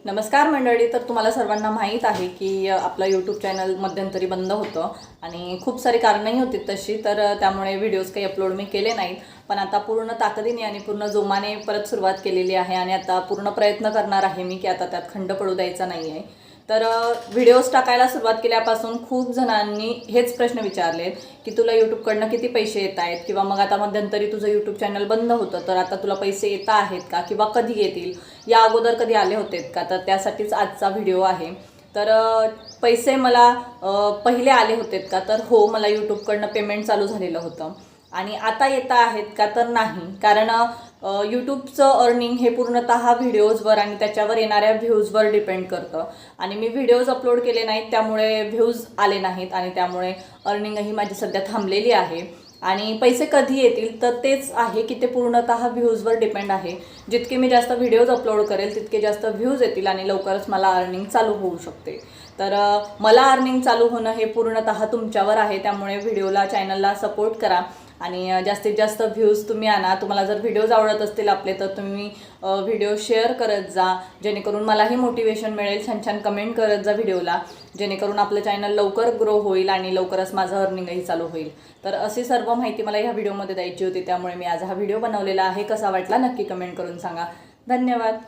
नमस्कार मंडळी. तर तुम्हाला सर्वांना माहीत आहे की आपलं यूट्यूब चॅनल मध्यंतरी बंद होतं आणि खूप सारी कारणंही होती तशी, तर त्यामुळे व्हिडिओज काही अपलोड मी केले नाहीत. पण आता पूर्ण ताकदीने आणि पूर्ण जोमाने परत सुरुवात केलेली आहे आणि आता पूर्ण प्रयत्न करणार आहे मी की आता त्यात खंड पडू द्यायचा नाही आहे. तर व्हिडिओज टाकायला सुरुवात केल्यापासून खूप जणांनी हेच प्रश्न विचारलेत की तुला यूट्यूबकडनं किती पैसे येत आहेत, किंवा मग आता मध्यंतरी तुझं यूट्यूब चॅनल बंद होतं तर आता तुला पैसे येत आहेत का, किंवा कधी येतील, या अगोदर कधी आले होतेत का. तर त्यासाठीच आजचा व्हिडिओ आहे. तर पैसे मला पहिले आले होतेत का, तर हो, मला यूट्यूबकडनं पेमेंट चालू झालेलं होतं. आणि आता येत आहेत का, तर नाही. कारण यूट्यूबचं अर्निंग हे पूर्णतः व्हिडिओजवर आणि त्याच्यावर येणाऱ्या व्ह्यूजवर डिपेंड करतं. आणि मी व्हिडिओज अपलोड केले नाहीत त्यामुळे व्ह्यूज आले नाहीत आणि त्यामुळे अर्निंगही माझी सध्या थांबलेली आहे. आणि पैसे कधी येतील तर तेच आहे की ते पूर्णतः व्ह्यूजवर डिपेंड आहे. जितके मी जास्त व्हिडिओज अपलोड करेल तितके जास्त व्ह्यूज येतील आणि लवकरच मला अर्निंग चालू होऊ शकते. तर मला अर्निंग चालू होणं हे पूर्णतः तुमच्यावर आहे. त्यामुळे व्हिडिओला, चॅनलला सपोर्ट करा आणि जास्तीत जास्त व्ह्यूज तुम्ही आणा. तुम्हाला जर व्हिडिओज आवडत असतील आपले तर तुम्ही व्हिडिओ शेअर करत जा, जेणेकरून मलाही मोटिवेशन मिळेल. छान छान कमेंट करत जा व्हिडिओला, जेणेकरून आपलं चॅनल लवकर ग्रो होईल आणि लवकरच माझं अर्निंगही चालू होईल. तर अशी सर्व माहिती मला ह्या व्हिडिओमध्ये द्यायची होती, त्यामुळे मी आज हा व्हिडिओ बनवलेला आहे. कसा वाटला नक्की कमेंट करून सांगा. धन्यवाद.